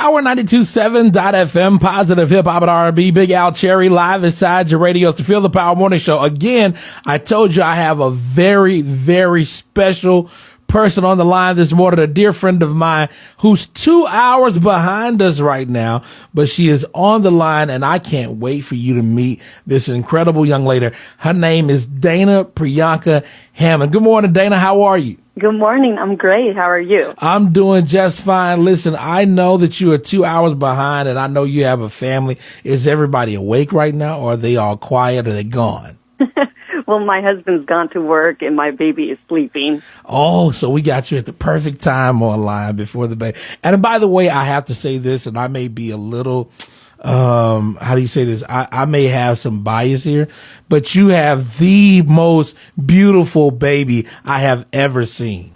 Power 92.7.FM, positive hip hop and R&B. Big Al Cherry live inside your radios to Feel the Power Morning Show. Again, I told you I have a very, very special person on the line this morning, a dear friend of mine who's 2 hours behind us right now, but she is on the line and I can't wait for you to meet this incredible young lady. Her name is Dana Priyanka Hammond. Good morning, Dana. How are you? Good morning. I'm great. How are you? I'm doing just fine. Listen, I know that you are 2 hours behind and I know you have a family. Is everybody awake right now or are they all quiet or are they gone? Well, my husband's gone to work and my baby is sleeping. Oh, so we got you at the perfect time online before the baby. And by the way, I have to say this, and I may be a little, how do you say this? I may have some bias here, but you have the most beautiful baby I have ever seen.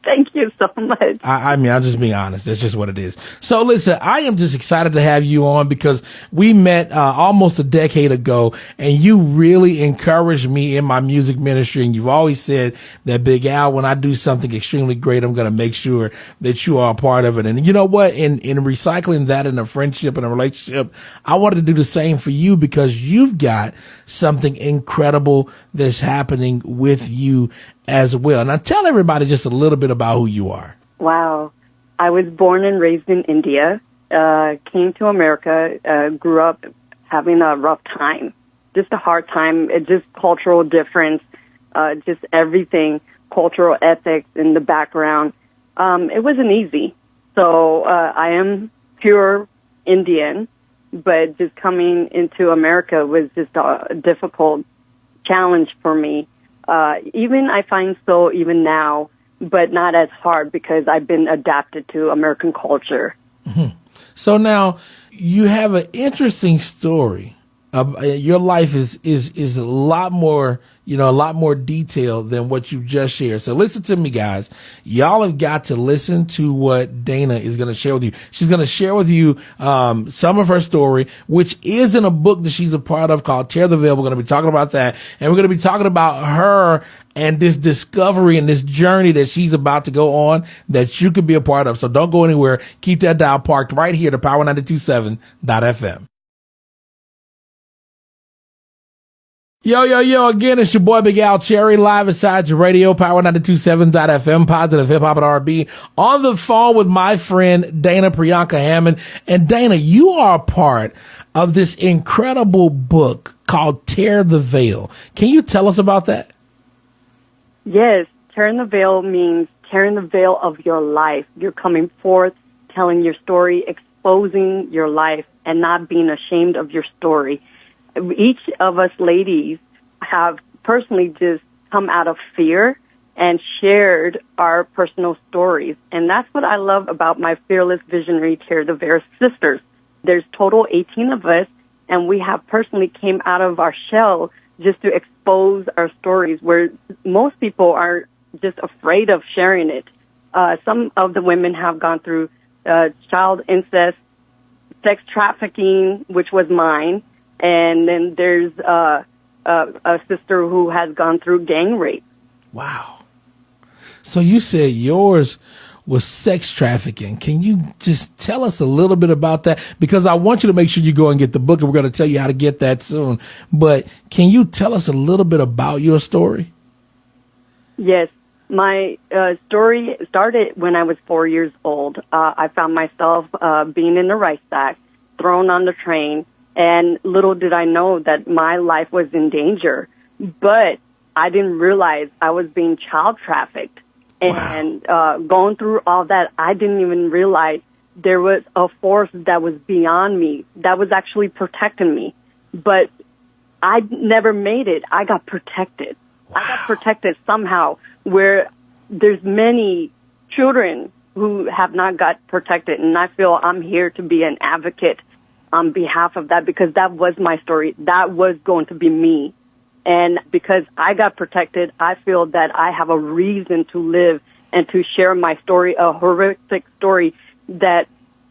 Thank you so much. I mean, I'm just being honest. That's just what it is. So listen, I am just excited to have you on because we met almost a decade ago and you really encouraged me in my music ministry. And you've always said that, Big Al, when I do something extremely great, I'm going to make sure that you are a part of it. And you know what? In recycling that in a friendship and a relationship, I wanted to do the same for you because you've got something incredible that's happening with you as well. Now tell everybody just a little bit about who you are. Wow. I was born and raised in India, came to America, grew up having a rough time, just a hard time, just cultural difference, just everything, cultural ethics in the background. It wasn't easy. So I am pure Indian, but just coming into America was just a difficult challenge for me. Even I find so even now, but not as hard because I've been adapted to American culture. Mm-hmm. So now you have an interesting story. Your life is a lot more, a lot more detailed than what you just shared. So listen to me, guys. Y'all have got to listen to what Dana is going to share with you. She's going to share with you some of her story, which is in a book that she's a part of called Tear the Veil. We're going to be talking about that. And we're going to be talking about her and this discovery and this journey that she's about to go on that you could be a part of. So don't go anywhere. Keep that dial parked right here to Power 92.7.FM. Yo, again, it's your boy, Big Al Cherry, live inside your radio, Power 92.7.FM, positive hip hop and R&B, on the phone with my friend, Dana Priyanka Hammond. And Dana, you are a part of this incredible book called Tear the Veil. Can you tell us about that? Yes, tearing the veil means tearing the veil of your life. You're coming forth, telling your story, exposing your life, and not being ashamed of your story. Each of us ladies have personally just come out of fear and shared our personal stories. And that's what I love about my fearless visionary Tear the Veil sisters. There's total 18 of us, and we have personally came out of our shell just to expose our stories where most people are just afraid of sharing it. Some of the women have gone through child incest, sex trafficking, which was mine. And then there's a sister who has gone through gang rape. Wow. So you said yours was sex trafficking. Can you just tell us a little bit about that? Because I want you to make sure you go and get the book, and we're going to tell you how to get that soon. But can you tell us a little bit about your story? Yes. My story started when I was 4 years old. I found myself being in a rice sack, thrown on the train. And little did I know that my life was in danger. But I didn't realize I was being child trafficked. And going through all that, I didn't even realize there was a force that was beyond me, that was actually protecting me. But I never made it. I got protected. Wow. I got protected somehow, where there's many children who have not got protected. And I feel I'm here to be an advocate on behalf of that, because that was my story. That was going to be me. And because I got protected, I feel that I have a reason to live and to share my story, a horrific story that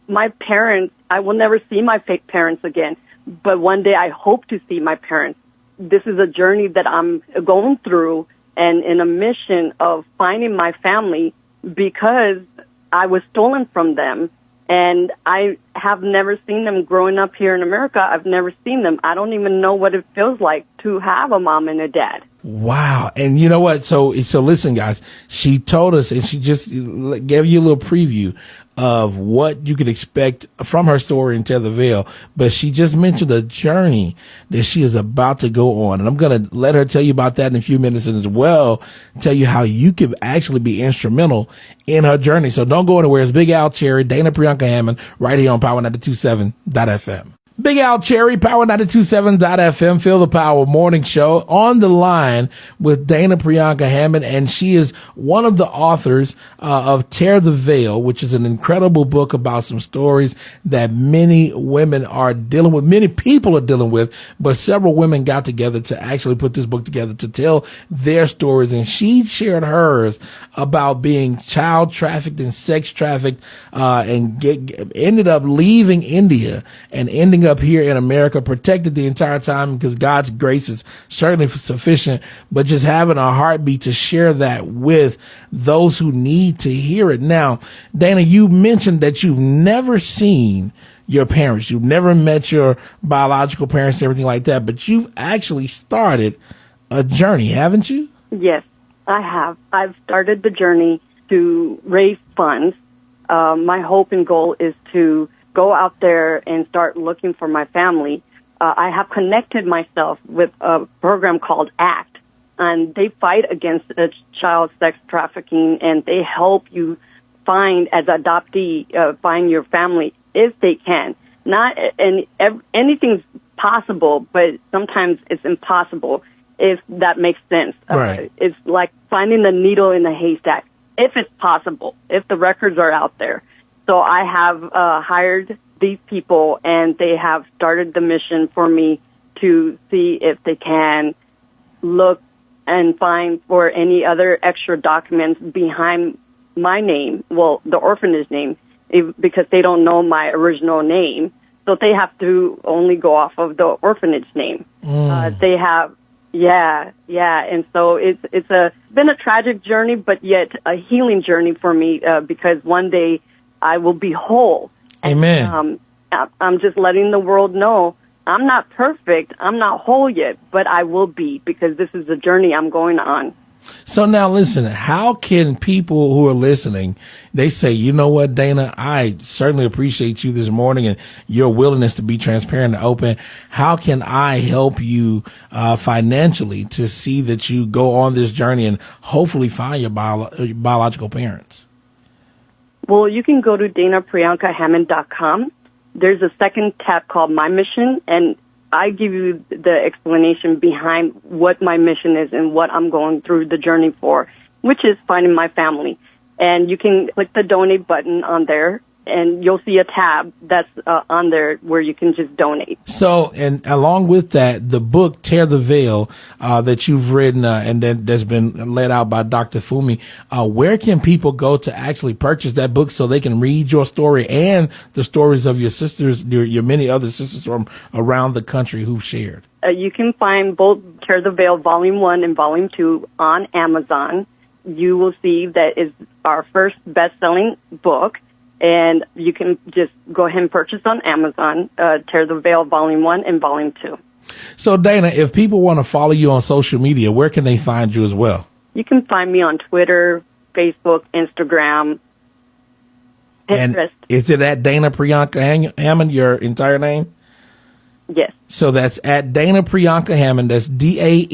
my parents, I will never see my fake parents again, but one day I hope to see my parents. This is a journey that I'm going through and in a mission of finding my family, because I was stolen from them. And I have never seen them growing up here in America. I've never seen them. I don't even know what it feels like to have a mom and a dad. Wow. And you know what? So listen, guys, she told us, and she just gave you a little preview of what you could expect from her story in Tear the Veil. But she just mentioned a journey that she is about to go on. And I'm going to let her tell you about that in a few minutes, and as well tell you how you could actually be instrumental in her journey. So don't go anywhere. It's Big Al Cherry, Dana Priyanka Hammond, right here on Power 92.7.FM. Big Al Cherry, Power 92.7.FM, Feel the Power Morning Show, on the line with Dana Priyanka Hammond, and she is one of the authors of Tear the Veil, which is an incredible book about some stories that many women are dealing with, many people are dealing with, but several women got together to actually put this book together to tell their stories, and she shared hers about being child trafficked and sex trafficked, and ended up leaving India and ending up here in America, protected the entire time because God's grace is certainly sufficient, but just having a heartbeat to share that with those who need to hear it. Now, Dana, you mentioned that you've never seen your parents. You've never met your biological parents and everything like that, but you've actually started a journey, haven't you? Yes, I have. I've started the journey to raise funds. My hope and goal is to go out there and start looking for my family. I have connected myself with a program called ACT, and they fight against child sex trafficking, and they help you find, as an adoptee, find your family if they can. Anything's possible, but sometimes it's impossible, if that makes sense. Right. It's like finding the needle in the haystack, if it's possible, if the records are out there. So I have hired these people, and they have started the mission for me to see if they can look and find for any other extra documents behind my name, well, the orphanage name, because they don't know my original name. So they have to only go off of the orphanage name. They have, yeah. And so it's been a tragic journey, but yet a healing journey for me, because one day I will be whole. Amen. I'm just letting the world know I'm not perfect. I'm not whole yet, but I will be, because this is the journey I'm going on. So now listen, how can people who are listening, they say, you know what, Dana, I certainly appreciate you this morning and your willingness to be transparent and open. How can I help you financially to see that you go on this journey and hopefully find your biological parents? Well, you can go to DanaPriyankaHammond.com. There's a second tab called My Mission, and I give you the explanation behind what my mission is and what I'm going through the journey for, which is finding my family. And you can click the donate button on there, and you'll see a tab that's on there where you can just donate. So, and along with that, the book Tear the Veil that you've written and that's been led out by Dr. Fumi, where can people go to actually purchase that book so they can read your story and the stories of your sisters, your many other sisters from around the country who've shared? You can find both Tear the Veil Volume 1 and Volume 2 on Amazon. You will see that is our first best-selling book. And you can just go ahead and purchase on Amazon, Tear the Veil Volume 1 and Volume 2. So, Dana, if people want to follow you on social media, where can they find you as well? You can find me on Twitter, Facebook, Instagram, Pinterest. And is it at Dana Priyanka Hammond, your entire name? Yes. So that's at Dana Priyanka Hammond. That's DanaPriyanka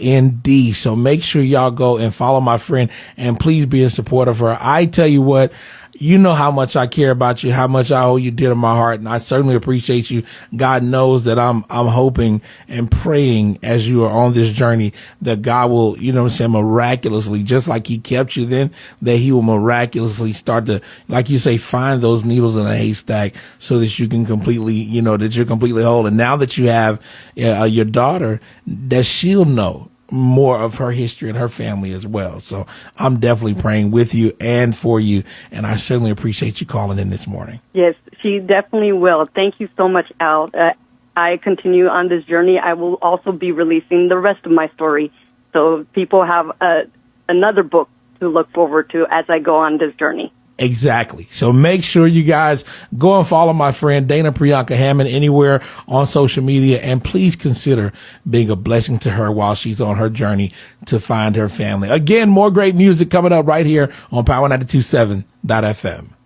Hammond. So make sure y'all go and follow my friend, and please be in support of her. I tell you what, you know how much I care about you, how much I hold you dear to my heart, and I certainly appreciate you. God knows that I'm hoping and praying as you are on this journey that God will, miraculously, just like he kept you then, that he will miraculously start to, like you say, find those needles in a haystack so that you can completely, that you're completely whole. And now that you have your daughter, that she'll know more of her history and her family as well. So I'm definitely praying with you and for you, and I certainly appreciate you calling in this morning. Yes, she definitely will. Thank you so much, Al. I continue on this journey. I will also be releasing the rest of my story, so people have another book to look forward to as I go on this journey. Exactly. So make sure you guys go and follow my friend Dana Priyanka Hammond anywhere on social media, and please consider being a blessing to her while she's on her journey to find her family. Again, more great music coming up right here on Power 92.7 FM.